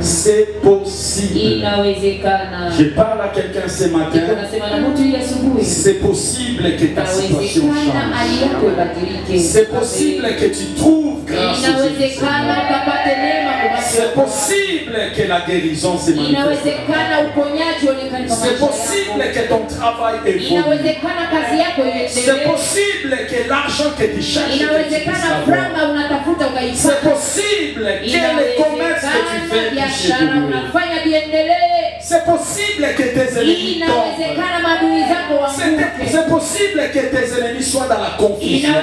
C'est possible. Je parle à quelqu'un ce matin. C'est possible que ta situation change. C'est possible que tu trouve grâce à Jésus. C'est possible que la guérison se manifeste. C'est possible que ton travail évolue. C'est possible que l'argent que tu cherches, c'est possible que les commerces que tu fais puissent évoluer. C'est possible que tes ennemis tombent. C'est possible que tes ennemis soient dans la confusion.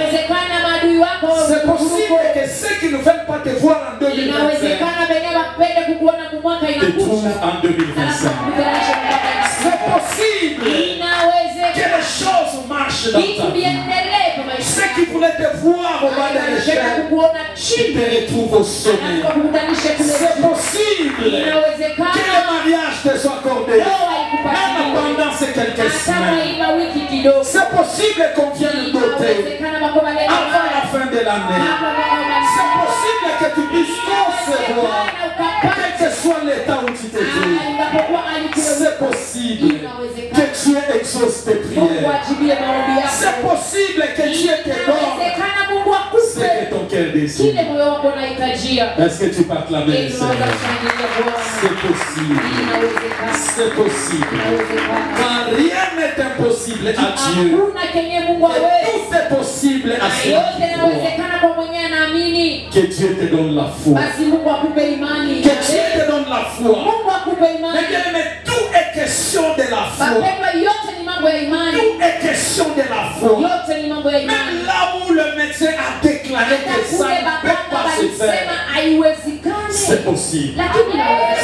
C'est possible que ceux qui ne veulent pas te voir en 2025 te trouvent en 2025. C'est possible que les choses marchent dans ta vie. Ceux qui voulaient te voir au bas de l'échelle, tu te retrouves au sommet. C'est possible que le mariage te soit accordé, même pendant ces quelques semaines. C'est possible qu'on vienne doter avant la fin de l'année. C'est possible que tu puisses concevoir, quel que soit l'état où tu te trouves. C'est possible que Dieu exauce tes prières. C'est possible que Dieu te donne ce que ton cœur désire. Est-ce que tu parles bien, Seigneur? C'est possible. C'est possible. Car rien n'est impossible à Dieu. Et tout est possible à celui qui croit. Que Dieu te donne la foi. Que Dieu te donne la foi. Mais tout est question de la foi. Tout est question de la foi. Même là où le médecin a déclaré que ça ne peut pas se faire, c'est possible.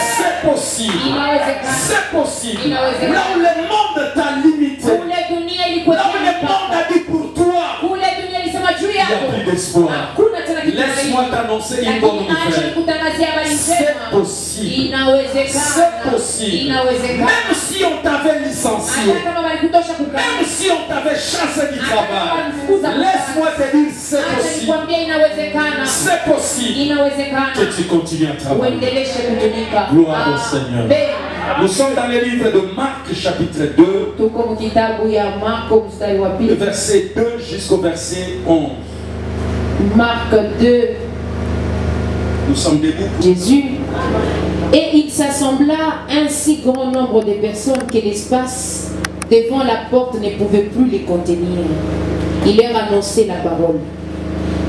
C'est possible. C'est possible. Là où le monde t'a limité, là où le monde a dit pour toi, il n'y a plus d'espoir. Laisse-moi t'annoncer une bonne nouvelle. C'est possible. C'est possible. Même si on t'avait licencié, même si on t'avait chassé du travail, laisse-moi te dire c'est possible. C'est possible que tu continues à travailler. Gloire au Seigneur. Nous sommes dans le livre de Marc chapitre 2, le verset 2 jusqu'au verset 11. Marc 2. Nous sommes debout. Jésus. Et il s'assembla un si grand nombre de personnes que l'espace devant la porte ne pouvait plus les contenir. Il leur annonçait la parole.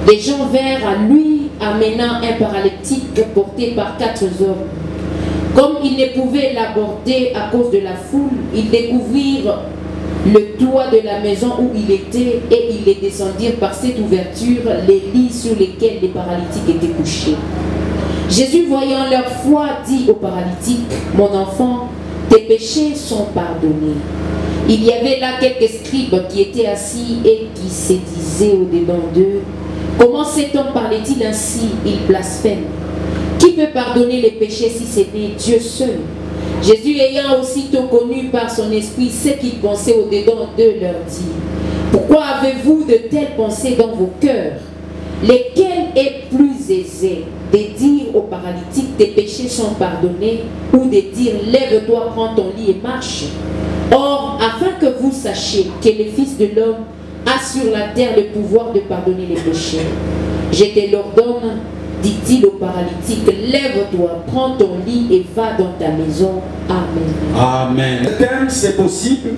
Des gens vinrent à lui amenant un paralytique porté par 4 hommes. Comme ils ne pouvaient l'aborder à cause de la foule, ils découvrirent le toit de la maison où il était et ils les descendirent par cette ouverture, les lits sur lesquels les paralytiques étaient couchés. Jésus, voyant leur foi, dit au paralytique: mon enfant, tes péchés sont pardonnés. Il y avait là quelques scribes qui étaient assis et qui se disaient au-dedans d'eux: comment cet homme parlait-il ainsi? Il blasphème. Qui peut pardonner les péchés si ce n'est Dieu seul? Jésus, ayant aussitôt connu par son esprit ce qu'il pensait au-dedans d'eux, leur dit: pourquoi avez-vous de telles pensées dans vos cœurs? Lesquels est plus aisé, de dire au paralytique tes péchés sont pardonnés, ou de dire lève-toi, prends ton lit et marche? Or, afin que vous sachiez que le Fils de l'homme a sur la terre le pouvoir de pardonner les péchés, je te l'ordonne, dit-il au paralytique, lève-toi, prends ton lit et va dans ta maison. Amen. Amen. Le thème, c'est possible.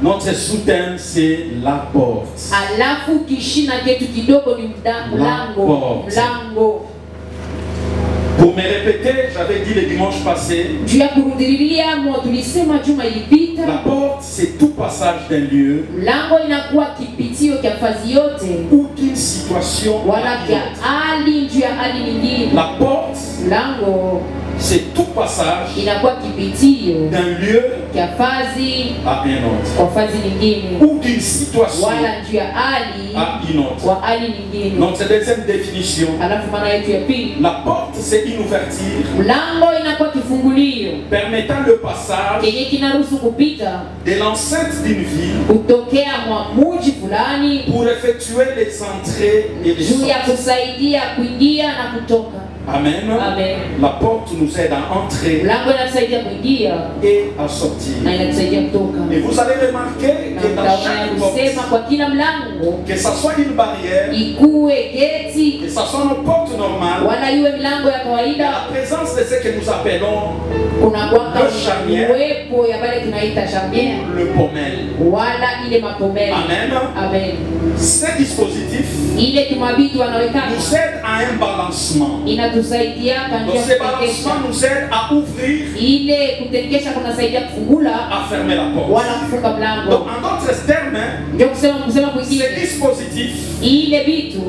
Notre sous-thème, c'est la porte. La porte. Pour me répéter, j'avais dit le dimanche passé, la porte, c'est tout passage d'un lieu ou d'une situation. La porte, c'est tout passage inakuwa kipitio d'un lieu kia fazi à un autre, kwa fazi nyingine, ou d'une situation wala juu ya hali à une autre. kwa hali nyingine. Donc, deuxième définition, Alafu maana yetu ya pili, la porte c'est une ouverture mlango inakuwa kifungulio permettant le passage kenye kinaruhusu kupita de l'enceinte d'une ville kutokea mwa muji fulani pour effectuer les entrées et les juu ya sorties. kusaidia kuingia na kutoka. Amen. Amen. La porte nous aide à entrer Mlango inatusaidia kuingia et à sortir. na inatusaidia kutoka. Et vous allez remarquer Na que dans mtaona chaque kusema porte, kwa kila mlango, que ce soit une barrière, ikuwe geti que ce soit nos portes normales, wala iwe milango ya la kawaida, présence de ce que nous appelons kuna kwamba Le charnière. uwepo ya pale tunaita charnière le pommel. wala ile mapomele. Amen. Amen. Ces dispositifs Ile tumabiti wanaweka nous aident à un balancement. inatusaidia kwa Donc njia ces ya kutekesha. balancements nous aident à ouvrir, Ile kutekesha kunasaidia kufungula à fermer la porte. wala kufunga Donc mlango. en d'autres termes, Ndio kusema ces kwingine, dispositifs, ile vitu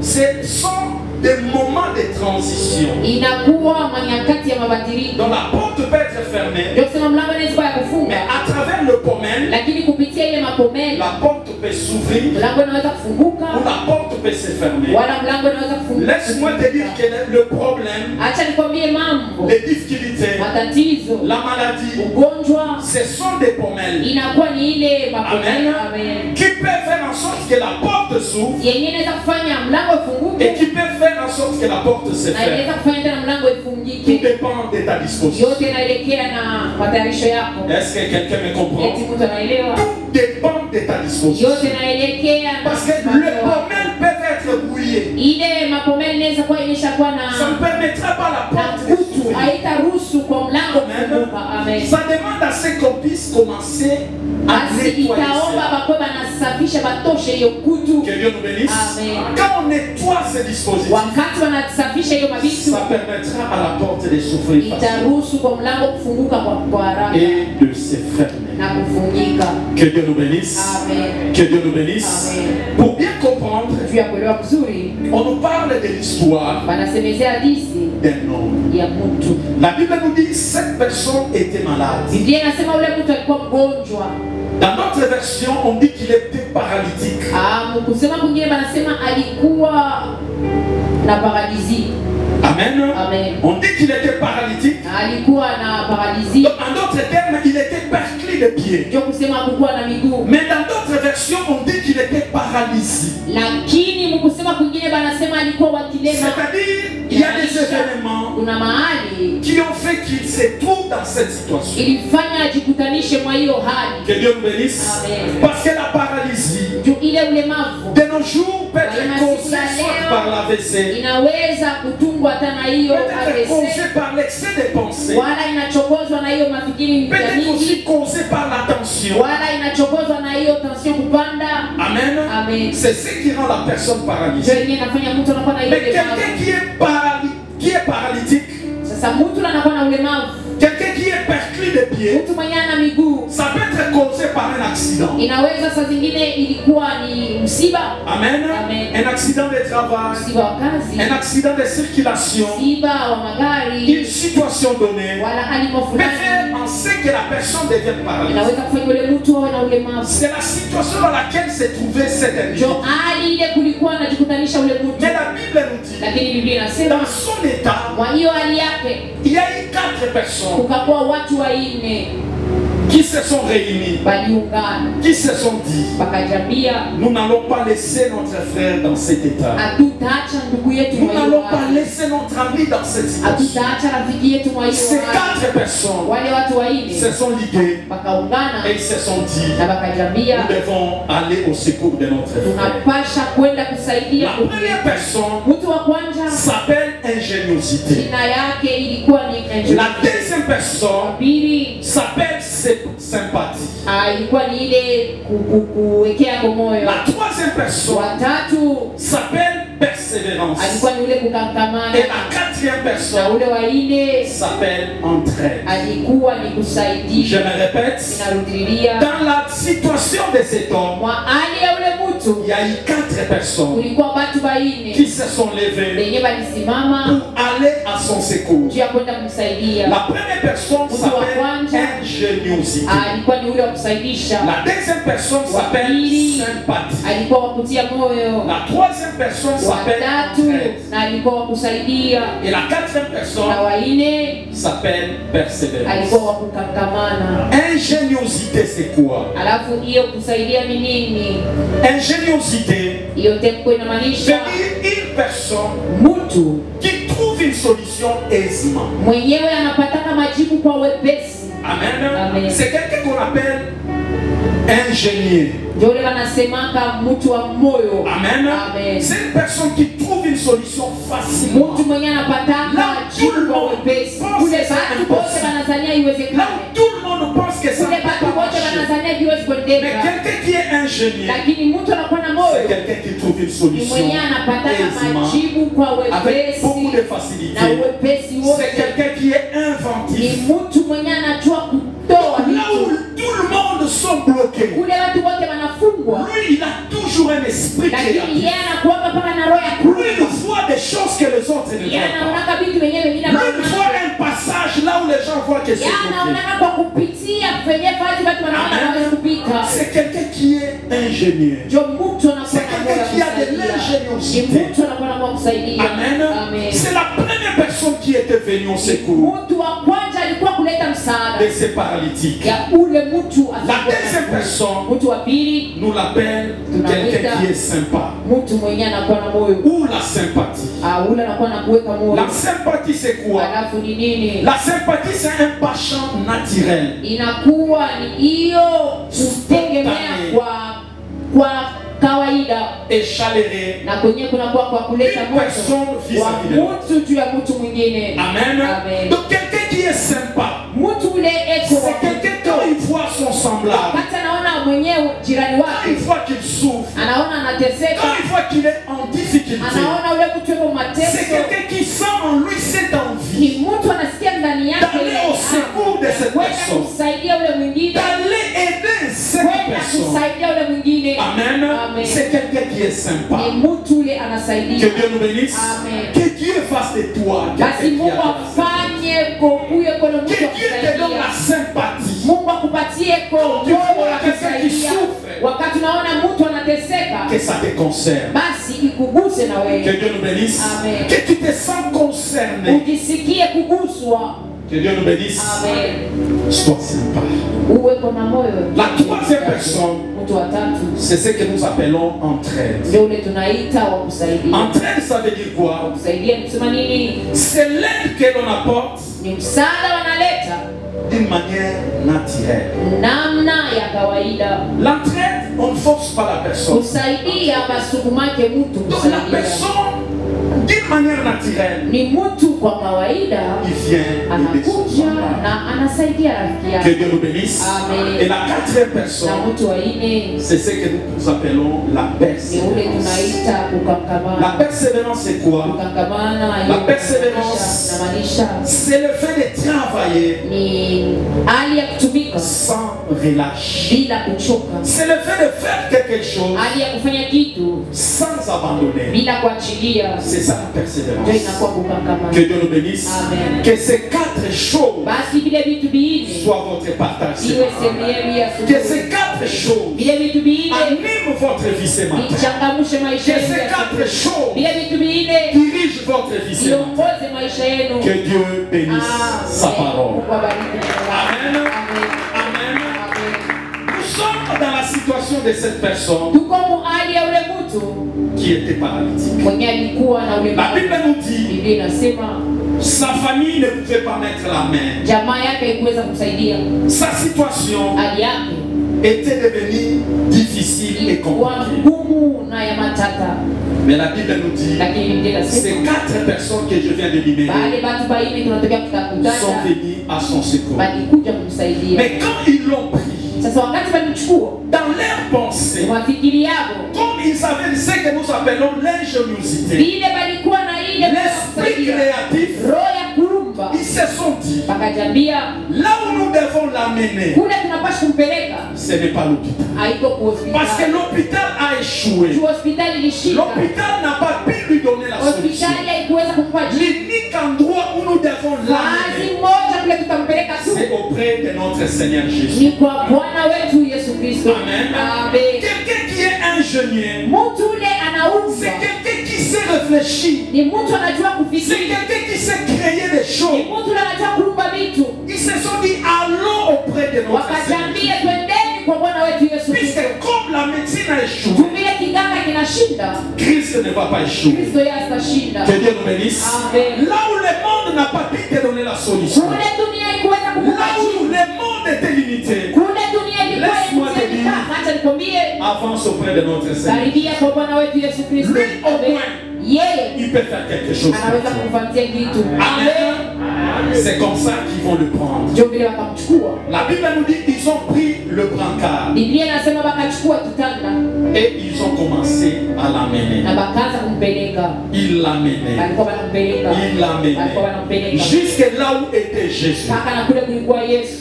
ce sont des moments de transition. inakuwa manyakati ya mabadiliko. Donc la porte peut être fermée, Ndio kusema mlango inaweza kuwa ya mais kufunga, à travers le pommel, lakini kupitia ile mapomele la porte peut s'ouvrir mlango inaweza kufunguka ou la porte peut se fermer. wala mlango inaweza kufunguka. Laisse-moi te dire que le problème, Acha nikwambie mambo, les difficultés, matatizo, la maladie, ugonjwa ce sont des pommels inakuwa ni ile mapomele. Amen. Amen. qui peuvent faire en sorte que la porte s'ouvre Yenye inaweza kufanya mlango et ufunguke qui peuvent faire en sorte que la porte se na ferme. inaweza kufanya tena mlango Tout ifungike. dépend de ta disposition. Yote inaelekea na matayarisho yako. Est-ce que quelqu'un me Eti comprend? mtu anaelewa? Tout dépend de ta disposition. Yote inaelekea na Parce que le msimamo wako. pommel peut être brouillé. Ile mapomele inaweza kuwa imeshakuwa Ça ne na permettra pas la porte de kutu, s'ouvrir. haitaruhusu kwa mlango kufunguka. Amen. Ça demande à ce qu'on puisse commencer à Basi nettoyer itaomba ça. bakwe banasafisha batoshe hiyo kutu. Que Dieu nous bénisse. Amen. Quand on nettoie ces dispositifs, Wakati wanasafisha hiyo mabitu, ça permettra à la porte de s'ouvrir facilement itaruhusu kwa mlango kufunguka kwa haraka et de se fermer. na kufungika. Que Dieu nous bénisse. Amen. Que Dieu nous bénisse. Amen. Pour bien comprendre, Juu ya kuelewa vizuri, on nous parle de l'histoire wanasemezea hadithi d'un homme. ya mtu. La Bible nous dit que cette personne était malade. Biblia inasema ule mtu alikuwa mgonjwa. Dans notre version, on dit qu'il était paralytique. Kusema kwingine banasema alikuwa na paralizi. Amen. Amen. On dit qu'il était paralytique. Alikuwa na paralizi. Donc, en d'autres termes, il était perclé de pieds. Ndio kusema hakukuwa na miguu. Mais dans d'autres versions, on dit qu'il était paralysé. Lakini mkusema kwingine banasema alikuwa wakilema. C'est-à-dire, il y a des événements Kuna mahali qui ont fait qu'il se trouve dans cette situation. ilifanya ajikutanishe mwa hiyo hali. Que Dieu nous bénisse. Amen. Parce que la paralysie Juu ile ulemavu de nos jours peut être causée soit par l'AVC, inaweza kutungwa hata na hiyo peut être AVC, causée par l'excès de pensée, wala inachokozwa na hiyo mafikiri peut ya être aussi mingi, causée par la tension. wala inachokozwa na hiyo tension kupanda. Amen. Amen. C'est ce qui rend la personne Ndio paralysée. yenyewe inafanya mtu anakuwa na hiyo Mais quelqu'un ulemavu. qui est paralytique, Sasa mtu anakuwa na ulemavu, quelqu'un qui est perclé de pieds, mtu mwenye ana miguu, ça peut être causé par un accident. inaweza saa zingine ilikuwa ni msiba, Amen. Amen. Un accident de travail, msiba wa kazi, un accident de circulation, msiba wa une magari, situation donnée wala alimo peut fulani, faire en sorte que la personne devienne paralysée. inaweza kufanya ule mtu awe na ulemavu. C'est la situation dans laquelle s'est trouvé cet individu. Ndio hali ile kulikuwa anajikutanisha ule mtu, Mais la Bible nous dit, lakini Biblia inasema dans son état, kwa hiyo hali yake il y a eu 4 personnes kukakuwa watu wanne qui se sont réunies, waliungana qui se sont dit, wakajambia, nous n'allons pas laisser notre frère dans cet état. hatutaacha ndugu yetu Nous mwa hiyo n'allons pas hali, laisser notre ami dans cette situation. hatutaacha rafiki yetu mwa hiyo Ces hali. 4 personnes Wale watu wanne se sont liguées wakaungana et ils se sont dit, na wakajambia, nous devons aller au secours de notre frère. tunapasha kwenda kusaidia La ndugu première yetu. personne Mtu wa kwanza s'appelle ingéniosité. jina yake ilikuwa ni Angel. La deuxième personne Pili s'appelle sympathie. ilikuwa ni ile kuwekea kwa moyo. La troisième personne Watatu s'appelle persévérance. alikuwa ni ule kukangamana, Et la quatrième na personne ule wa nne s'appelle entraide. alikuwa ni Je kusaidia. me répète, Inarudilia dans la situation de cet homme, mwa hali ya ule mtu il y a eu 4 personnes qui se sont levées pour aller à son secours. La première personne s'appelle ingéniosité. La deuxième personne s'appelle sympathie. La troisième personne s'appelle entraide. Et la quatrième personne s'appelle persévérance. Ingéniosité, c'est quoi? Ingéniosité veut dire une personne qui trouve une solution aisément. Amen. C'est quelqu'un qu'on appelle ingénieur. Amen. C'est une personne qui trouve une solution facilement. Là où tout le monde pense que c'est impossible. Là où tout le monde pense que ça ne peut pas marcher. Mais quelqu'un qui est ingénieur, c'est quelqu'un qui trouve une solution aisément, avec beaucoup de facilité. C'est quelqu'un qui est inventif. Là où tout le monde sont bloqués, lui il a toujours un esprit créatif. Lui il voit des choses que les autres ne voient pas. Lui il voit un passage là où les gens voient que c'est bloqué. C'est quelqu'un qui est ingénieur. C'est quelqu'un qui a de l'ingéniosité. Amen. C'est la première personne qui était venue au secours de ces paralytiques. La deuxième personne, nous l'appelle quelqu'un qui est sympa. Ou la sympathie. La sympathie c'est quoi? La sympathie c'est un passion naturel. Et chaleureux. Une personne vis-à-vis de Amen. Donc quelqu'un qui est sympa, c'est quelqu'un quand il voit son semblable, quand il voit qu'il souffre, quand il voit qu'il est en difficulté, c'est quelqu'un qui sent en lui cette envie d'aller au secours de cette personne, d'aller aider cette personne. Amen. C'est quelqu'un qui est sympa. Que Dieu nous bénisse. Que Dieu fasse de toi quelqu'un qui a que Dieu te donne la sympathie. Quand tu vois quelqu'un qui souffre, que ça te concerne. Que Dieu nous bénisse. Que tu te sens concerné. Que Dieu nous bénisse. Sois sympa. La troisième personne, c'est ce que nous appelons entraide. Entraide, ça veut dire quoi? C'est l'aide que l'on apporte d'une manière naturelle. L'entraide, on ne force pas la personne. Donc la personne, d'une manière naturelle, il vient aider son semblable. Que Dieu nous bénisse. Et la quatrième personne, c'est ce que nous appelons la persévérance. La persévérance, c'est quoi? La persévérance, c'est le fait de travailler sans relâche. C'est le fait de faire quelque chose sans abandonner. C'est ça la persévérance. Que Dieu nous bénisse. Amen. Que ces 4 choses soient votre partage. Que ces 4 choses animent votre vie ce matin. Que ces 4 choses dirigent votre vie ce matin. Que Dieu bénisse sa parole. Amen. Amen. Nous sommes dans la situation de cette personne qui était paralytique. La Bible nous dit sa famille ne pouvait pas mettre la main. Sa situation était devenue difficile et compliquée. Mais la Bible nous dit ces 4 personnes que je viens de libérer sont venues à son secours. Mais quand ils l'ont pris, dans leur pensée, comme ils avaient ce que nous appelons l'ingéniosité, l'esprit créatif, ils se sont dit, là où nous devons l'amener, ce n'est pas l'hôpital. Parce que l'hôpital a échoué. L'hôpital n'a pas pu lui donner la solution. L'unique endroit où nous devons l'amener, c'est auprès de notre Seigneur Jésus. Amen. Quelqu'un qui est ingénieur, c'est quelqu'un qui sait réfléchir. C'est quelqu'un qui sait créer des choses. Ils se sont dit, allons auprès de notre Seigneur. Puisque comme la médecine a échoué, Christ ne va pas échouer. Que Dieu nous bénisse. Là où le monde n'a pas pu te donner la solution, là où le monde était limité, laisse-moi te dire, avance auprès de notre Seigneur. Lui au moins, il peut faire quelque chose. Amen. C'est comme ça qu'ils vont le prendre. La Bible nous dit qu'ils ont pris le brancard et ils ont commencé à l'amener. Ils l'amenaient. Ils l'amenaient jusque là où était Jésus.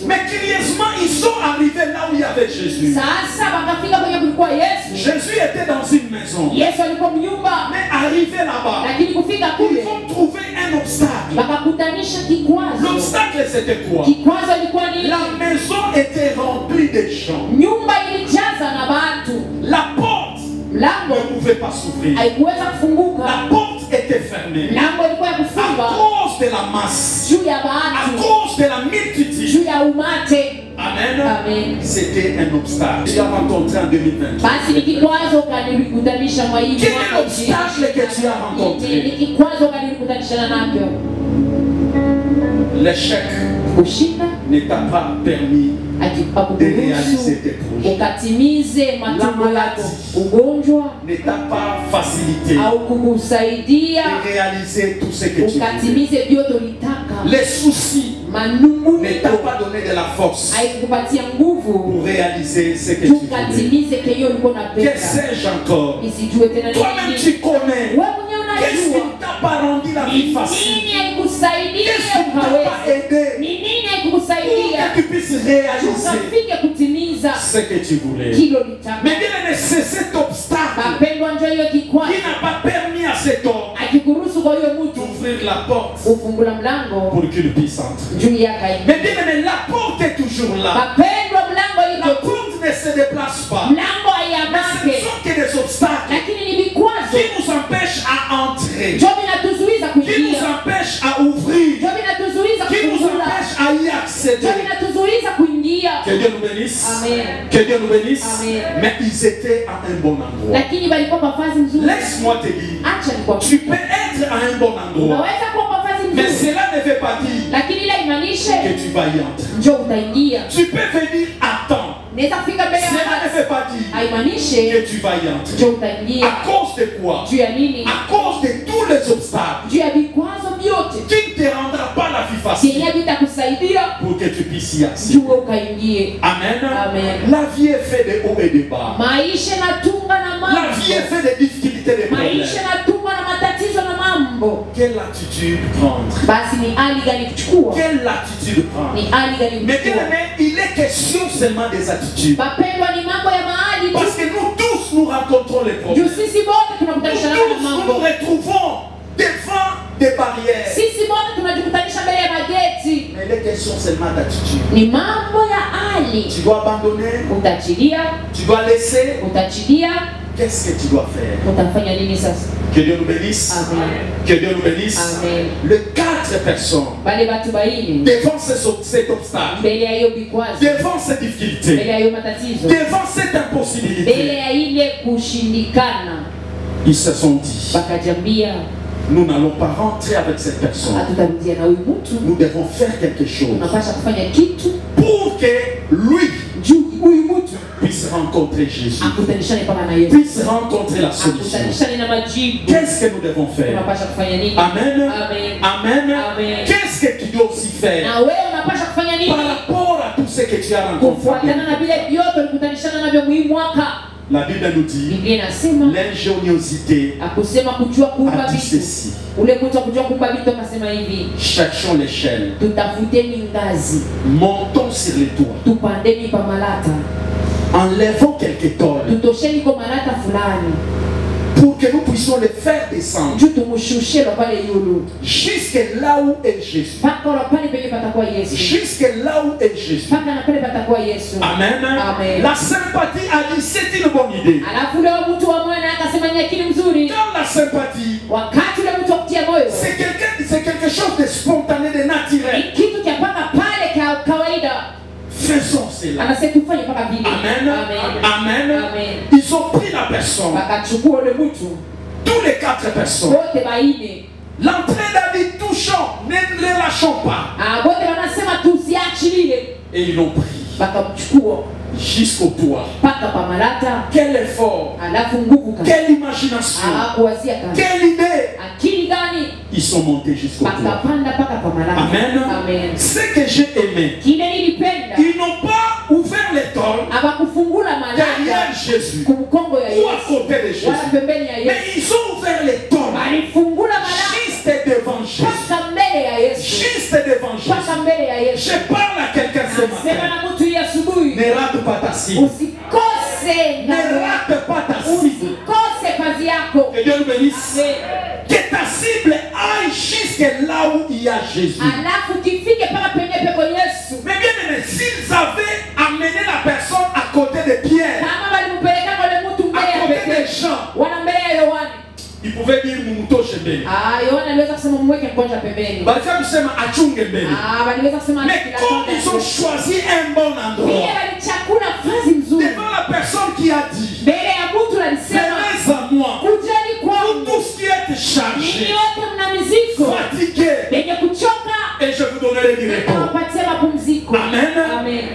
Mais curieusement, ils sont arrivés là où il y avait Jésus. Jésus était dans une maison. Mais arrivé là-bas, ils vont trouver un obstacle. L'obstacle c'était quoi? La maison était remplie de gens. La porte ne pouvait pas s'ouvrir. La porte était fermée à cause de la masse, à cause de la multitude. Amen. C'était un obstacle. Tu as rencontré en 2020. Quel est l'obstacle que tu as rencontré? L'échec ne t'a pas permis de réaliser tes projets. La maladie ne t'a pas facilité de réaliser tout ce que tu veux. Les soucis ne t'ont pas donné de la force pour réaliser ce que tu veux. Que sais-je encore? Toi-même tu connais. Qu'est-ce qui ne t'a pas rendu la vie facile? Qu'est-ce qui ne t'a pas aidé pour que tu puisses réaliser ce que tu voulais? Mais bien aimé, c'est cet obstacle qui n'a pas permis à cet homme d'ouvrir la porte pour qu'il puisse entrer. Mais bien aimé, la porte est toujours là. La porte ne se déplace pas. Mais ce ne sont que des obstacles qui nous empêchent à entrer, qui nous empêchent à ouvrir, qui nous empêchent à y accéder. Que Dieu nous bénisse. Amen. Que Dieu nous bénisse. Amen. Mais ils étaient à un bon endroit. Laisse-moi te dire, tu peux être à un bon endroit, mais cela ne veut pas dire que tu vas y entrer. Tu peux venir à temps. Cela ne veut pas dire que tu vas y entrer. À cause de quoi? À cause de tous les obstacles qui ne te rendra pas la vie facile pour que tu puisses y accéder. Amen. La vie est faite de hauts et de bas. La vie est faite de difficultés, de problèmes. Quelle attitude prendre? Quelle attitude prendre? Mais bien aimé, il est question seulement des attitudes. Parce que nous tous nous rencontrons les problèmes. Nous tous nous retrouvons devant des barrières. Mais il est question seulement d'attitude. Tu dois abandonner. Tu dois laisser. Qu'est-ce que tu dois faire? Que Dieu nous bénisse. Amen. Que Dieu nous bénisse. Amen. Les 4 personnes devant cet obstacle, devant cette difficulté, devant cette impossibilité, ils se sont dit, nous n'allons pas rentrer avec cette personne. Nous devons faire quelque chose pour que lui puisse rencontrer Jésus, puisse rencontrer la solution. Qu'est-ce que nous devons faire? Amen. Amen. Qu'est-ce que tu dois aussi faire par rapport à tout ce que tu as rencontré? La Bible nous dit l'ingéniosité a dit ceci. Cherchons l'échelle. Montons sur les toits. Enlevons quelques tôles pour que nous puissions les faire descendre jusque là où est Jésus. Jusque là où est Jésus. Amen. La sympathie a dit c'est une bonne idée. Quand la sympathie, c'est quelque chose de spontané, de naturel. Faisons cela. Amen. Amen. Ils ont pris la personne. Tous les 4 personnes. L'entrée d'A dit touchons, ne les lâchons pas. Et ils l'ont pris jusqu'au toit. Quel effort, quelle imagination, quelle idée. Ils sont montés jusqu'au toit. Amen. Ce que j'ai aimé, ils n'ont pas ouvert les tôles derrière Jésus ou à côté de Jésus, mais ils ont ouvert les tôles juste devant Jésus. Juste devant Jésus. Je parle à quelqu'un ce matin. Ne rate pas ta cible. Ne rate pas ta cible. Que Dieu nous bénisse. Que ta cible aille jusque là où il y a Jésus. Mais bien aimé, s'ils avaient amené la personne à côté de Pierre, à côté des gens, il pouvait dire Mumuto Shebeli. Mais comme ils ont choisi un bon endroit, devant la personne qui a dit venez à moi, vous tous qui êtes chargés, fatigués, et je vous donnerai du repos. Amen.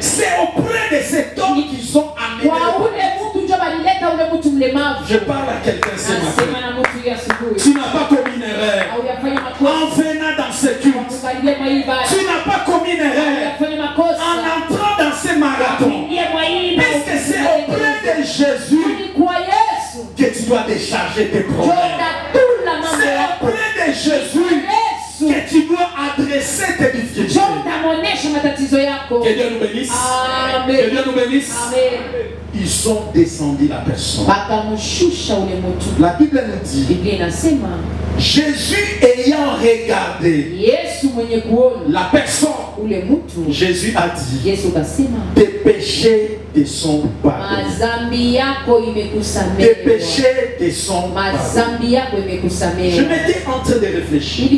C'est auprès de cet homme qu'ils ont amené. Je parle à quelqu'un ce matin. Tu n'as pas commis une erreur en venant dans ce culte. Tu n'as pas commis une erreur en entrant dans ce marathon. Parce que c'est auprès de Jésus que tu dois décharger tes problèmes. C'est auprès de Jésus que tu dois adresser tes difficultés. Que Dieu nous bénisse. Que Dieu nous bénisse. Ils sont descendus la personne. La Bible nous dit, Jésus ayant regardé la personne, Jésus a dit, tes péchés te sont pardonnés. Tes péchés te sont pardonnés. Je m'étais en train de réfléchir.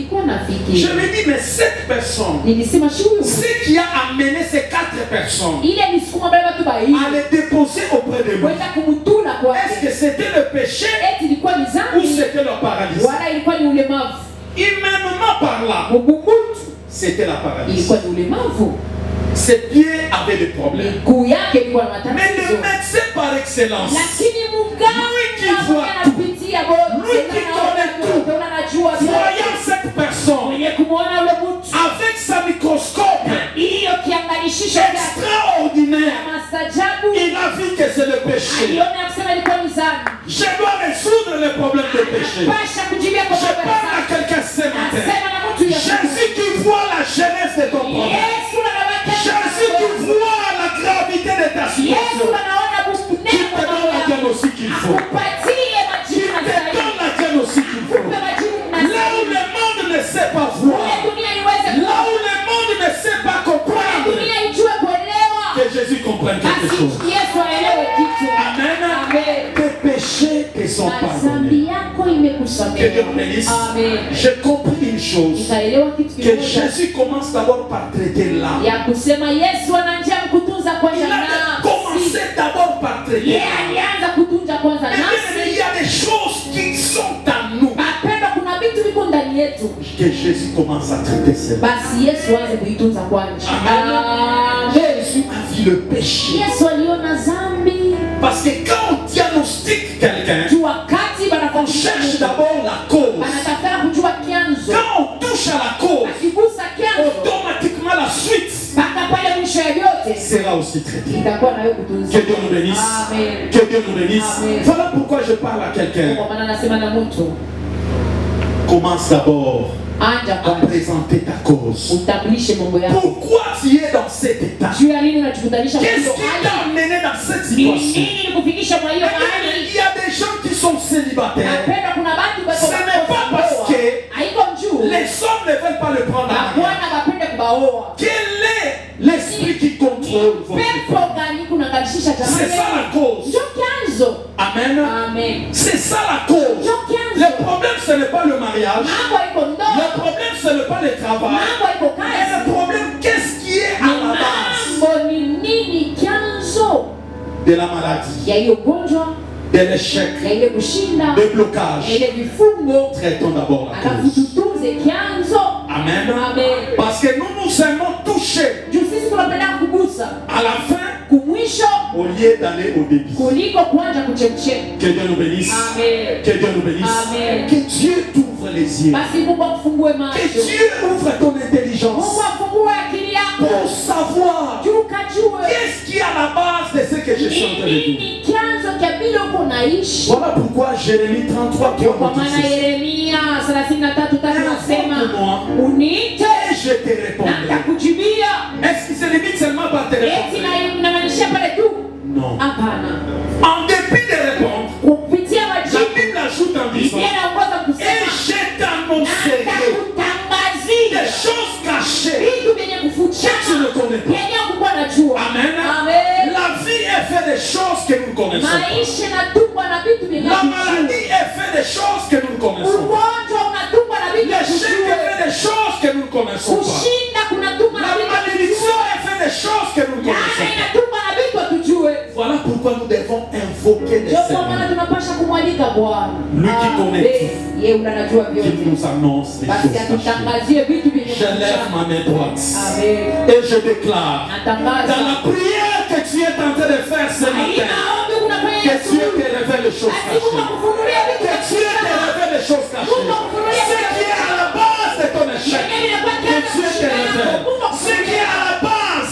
Je me dis, mais cette personne, ce qui a amené ces 4 personnes à les déposer auprès de lui, est-ce que c'était le péché ou c'était le paralysie? Humainement parlant, c'était la paralysie. Ses pieds avaient des problèmes. Mais le médecin par excellence, lui qui voit tout, lui qui connaît tout, voyant cette personne avec sa microscope extraordinaire, il a vu que c'est le péché. Je dois résoudre le problème de péché. Je parle à quelqu'un ce matin. Jésus qui voit la jeunesse de ton problème, Jésus qui voit la gravité de ta situation, qui te donne la diagnostic qu'il faut. Qui te donne la diagnostic qu'il faut. Là où le monde ne sait pas voir, là où le monde ne sait pas comprendre, que Jésus comprenne quelque chose. Amen. Tes péchés te sont pardonnés. Que Dieu nous bénisse. J'ai compris une chose, que Jésus commence d'abord par traiter l'âme. Il a commencé d'abord par traiter l'âme. Il y a des choses qui sont à nous, que Jésus commence à traiter cela. Jésus a vu le péché. Parce que quand on diagnostique quelqu'un, on cherche d'abord la cause. Quand on touche à la cause, automatiquement la suite, sera aussi traité. itakuwa na wewe Que kutunza. Dieu nous bénisse. Amen. Que Dieu nous bénisse. Amen. Voilà pourquoi je parle à quelqu'un. Kwa maana nasema na mtu, Commence d'abord anja à kwanza présenter ta cause. utambulishe mambo yako. Pourquoi tu es dans cet état? Juu ya nini unajikutanisha kwa Qu'est-ce hiyo qui t'a hali? amené dans cette Ni situation? nini ilikufikisha kwa hiyo Il hali? y a des gens qui sont célibataires. Napenda kuna watu wako Ce n'est pas parce que haiko juu les hommes ne veulent pas le prendre na en main. Bwana bapende kubaoa. Quel est l'esprit qui contrôle votre vie? Pepo gani kunangalishisha jamaa C'est ça yenu? la cause. Ndio chanzo. Amen. Amen. C'est ça la cause. Ndio chanzo. Le problème, ce n'est pas le mariage. Mambo iko Le ndoa. problème, ce n'est pas le travail. Mambo iko Mais kazi. le problème, qu'est-ce qui est à la base Mambo ni nini chanzo de la maladie, ya hiyo gonjwa, de l'échec, ya ile kushinda, de ya blocage? ile vifungo? Traitons d'abord la Alafu cause. tutunze chanzo. Amen. Amen. Parce que nous aimons toucher Juu sisi tunapenda kugusa à la fin kumwisho au lieu d'aller au début. kuliko kuanza kuchemchema. Que Dieu nous bénisse. Amen. Que Dieu nous bénisse. Amen. Que Dieu t'ouvre les yeux. Basi Mungu akufungue Que macho. Dieu ouvre ton intelligence Mungu afungue akili yako. pour savoir Juu kajue qu'est-ce qui est à la base de ce que je suis en train de dire. nini chanzo cha vile uko naishi. Voilà pourquoi Jérémie 33, 3 Kwa maana Yeremia 33:3 nasema uniite et je te na répondrai. nitakujibia. Est-ce qu'il se limite seulement par te Eti répondre? inamaanisha pale tu? Non. Hapana. En dépit de répondre, Kupitia la majibu Bible ajoute en disant Biblia inaongoza et kusema je t'annoncerai nitakutangazia des choses cachées vitu vyenye que tu kufichana ne connais pas. yenye kukuwa najua. Amen. Amen. La vie est faite des choses que nous ne connaissons pas. Maisha inatungwa na vitu vyenye La kujua. maladie est faite des choses que nous ne connaissons pas. Ugonjwa unatungwa na vitu vya L'échec est kujua. fait des choses que nous ne connaissons pas. Kushinda kunatungwa na La vitu vya malédiction kujua. est faite des choses que nous ne Laana connaissons pas. inatungwa na vitu hatujue. Voilà pourquoi nous devons invoquer le Ndio kwa maana Seigneur tunapasha kumwalika Bwana. Lui qui connaît Amen. Yeye unanajua qui vyote. nous annonce les Basi choses cachées. atutangazie vitu vyenye Je lève kufichana. ma main droite Amen. et je déclare Natangaza. dans la prière que tu es en train de faire ce matin que Dieu te révèle les choses cachées. Que Dieu te révèle les choses cachées. Ce qui est à la base de ton échec, que Dieu te révèle. Ce qui est à la base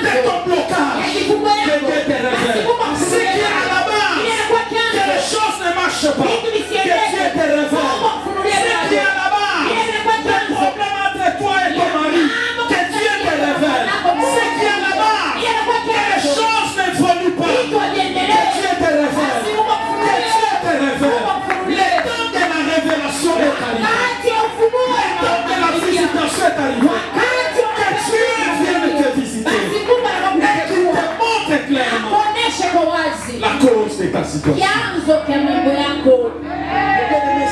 de ton blocage, que Dieu te révèle. Ce qui est à la base que les choses ne marchent pas, que Dieu te révèle. Ce qui est à la base des problèmes entre toi et ton mari, que Dieu te révèle. Ce qui est à la base que les choses n'évoluent pas, que Dieu te révèle. Que Dieu te révèle. Le temps de la révélation est arrivé. Le temps de la visitation est arrivé. Que Dieu vienne te visiter et qu'il te montre clairement la cause de ta situation. Chanzo cha mambo yako.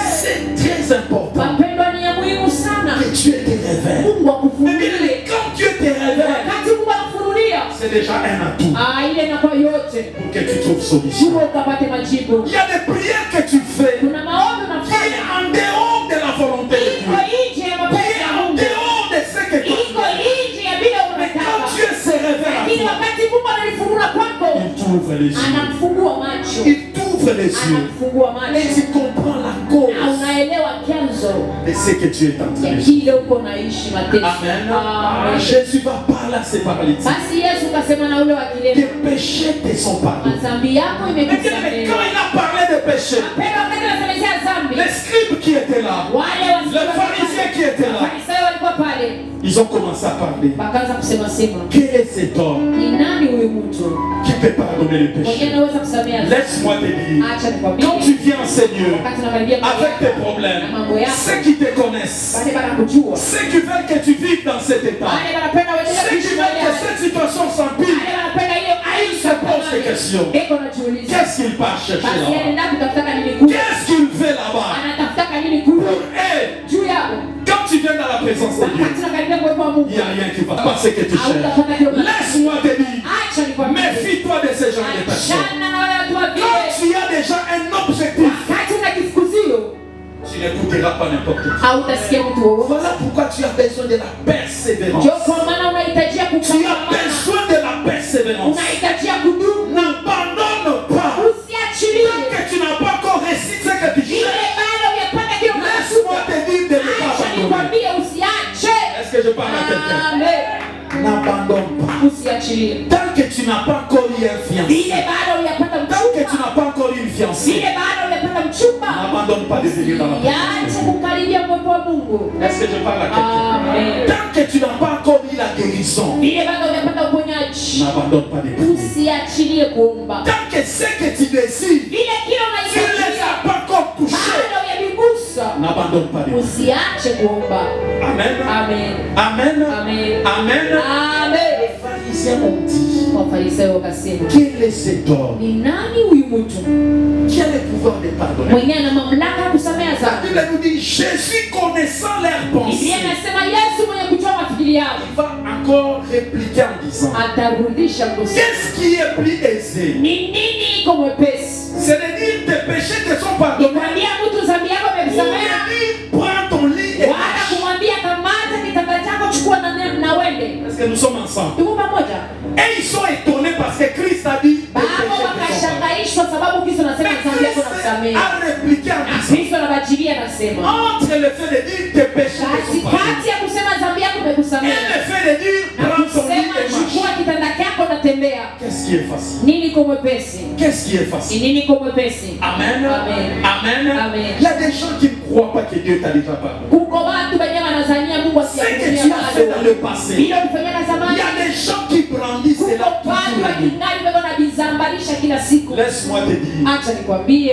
C'est très important Mapendo ni ya muhimu sana. que Dieu te révèle. Mungu Mais akufunulie. quand Dieu te révèle, Wakati Mungu akufunulia, c'est déjà un atout ile inakuwa yote. pour que tu trouves solution. Jua ukapate majibu. Il y a des prières que tu fais Kuna maombi qui est unafanya en dehors de la volonté de iko Dieu, nje ya qui mapenzi est ya en Mungu, dehors de ce que toi tu iko fais. nje ya vile Mais quand unataka. Dieu se révèle à Lakini toi, wakati Mungu analifunua kwako, il t'ouvre les yeux. anamfungua macho, Il t'ouvre les yeux. anamfungua Et macho, tu comprends la na cause unaelewa chanzo de ce que tu es en train ya de faire. kile uko naishi mateso. Amen. Amen. Jésus va parler à ces paralytiques. Basi Yesu kasema na ule wa Tes kilema, péchés te sont pardonnés. madhambi yako Mais quand imekusamehewa. il a parlé de péché, Mapendo wakati anasemezea dhambi, les scribes qui étaient là, wale les pharisiens qui étaient là, Wafarisayo walikuwa pale, ils ont commencé à parler. wakaanza kusema sema, Quel est cet homme ni nani huyu mtu qui peut pardonner les mwenye péchés? anaweza kusamea dhambi? Laisse-moi te dire, Acha nikwambie, quand tu viens en Seigneur wakati unakaribia mbele avec tes yako, problèmes, na mambo yako, ceux qui te connaissent, wale wanakujua, ceux qui veulent que tu vives dans cet état, wale wanapenda uendelee ceux qui kuishi veulent mahali que hapa, cette situation s'empile, wale wanapenda hiyo ils se posent des questions. eko najiuliza, Qu'est-ce qu'il part chercher basi là-bas? anaenda kutafutaka nini kule, Qu'est-ce qu'il fait là-bas? anatafutaka nini kule Et juu yako. quand tu viens dans la présence de Dieu, Wakati unakaribia kuwepo wa Mungu, il n'y a rien qui va pas ce que tu cherches. hautapata kile unataka. Laisse-moi te dire, Acha nikwambie, méfie-toi de ce genre de personnes. achana na wale watu wa Quand vile. tu as déjà un objectif, Wakati una kifukuzio, tu n'écouteras pas n'importe qui. hautasikia mtu wowote. Voilà pourquoi tu as besoin de la persévérance. Ndio kwa maana unahitajia Tu as kukamana, besoin de la persévérance. unahitajia kudumu, N'abandonne pas. usiachilie Tant que tu n'as pas encore réussi ce que tu ile cherches, bado hujapata kile laisse-moi unatafuta. te dire de ne pas Acha abandonner. nikwambie usiache. Est-ce que je parle à quelqu'un? Amen. n'abandonne pas. Usiachilie. Tant que tu n'as pas encore eu un fiancé, Ile bado hujapata mchumba. tant que tu n'as pas encore eu une fiancée, Ile bado hujapata mchumba. n'abandonne pas de venir dans la Yaache présence. kukaribia uwepo wa Mungu. Est-ce que je parle à quelqu'un? Amen. Tant que tu n'as pas encore eu la guérison, Ile bado hujapata uponyaji. n'abandonne pas de prier. Usiachilie kuomba. Tant que ce que tu désires, Vile kile tu ne les unachohitaji as pas encore touchés, bado hujavigusa. n'abandonne pas de prier. Usiache kuomba. Amen. Amen. Amen. Amen. Amen. Amen. Les pharisiens ont dit, Wafarisayo wakasema, quel est cet homme ni nani huyu mtu qui a le pouvoir de pardonner? mwenye ana mamlaka ya kusamehe La dhambi? Bible nous dit, Jésus connaissant leurs pensées, Biblia inasema Yesu mwenye kujua mafikiri yao il va encore répliquer en disant, atarudisha kusema. qu'est-ce qui est plus aisé? Ni nini iko mwepesi? C'est de dire tes péchés te sont pardonnés. Kumwambia mtu dhambi yako Ou de amesamehewa, dire prends ton lit et wala marche. kumwambia kamata kitanda chako chukua na wende? Est-ce que nous sommes ensemble? Tuko pamoja? Et ils sont étonnés parce que Christ a dit tes Baba péchés te sont pardonnés. wakashangaishwa sababu Kristo anasema Mais dhambi yako Christ nakusamehe. a répliqué en Na disant, Kristo anabajilia anasema, entre le fait de dire tes péchés te sont pardonnés kati ya kusema dhambi yako et imekusamehe le fait de dire na prends ton lit kusema et chukua marche, kitanda chako na tembea, qu'est-ce qui est facile? nini iko mwepesi? Qu'est-ce qui est Ni facile? nini iko mwepesi? Amen. Amen. Amen. Amen. Il y a des gens qui ne croient pas que Dieu t'a déjà pardonné. Kuko watu wenye wanazania Mungu Ce que tu asiyakutumia as fait dans bado. le passé, Bila ulifanya na il zamani. y a des gens qui brandissent Kuko cela watu toute la vie. wakingali wako na bizambarisha kila siku. Laisse-moi te dire, Acha nikwambie,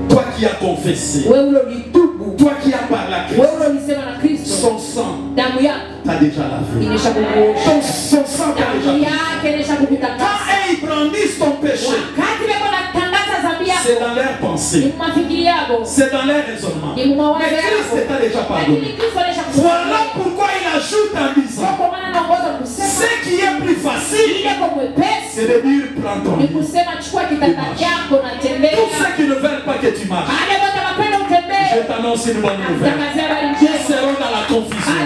toi qui as confessé, wewe ulitubu, toi qui as parlé à wewe Christ, ulisema na Kristo, son sang damu yako t'a déjà lavé. imeshakuosha. Son sang t'a déjà Damu lavé. yake Quand imeshakutakasa. ils brandissent ton péché, Wakati wako natangaza dhambi c'est yako, dans leurs ni pensées, mafikiri yako, c'est dans leurs raisonnements. ni mawazo Mais Christ yako. t'a déjà Lakini pardonné. Kristo Voilà alishakusamehe. pourquoi il ajoute en disant, Kwa maana naongoza kusema ce qui est plus facile, ile kwa mwepesi c'est de dire prends ton ni lit. kusema chukua kitanda chako na tembea. Tous ceux qui ne veulent pas que tu marches, Wale wote wanapenda je utembee, t'annonce une bonne nouvelle. tangazia habari Ils njema. seront dans la confusion.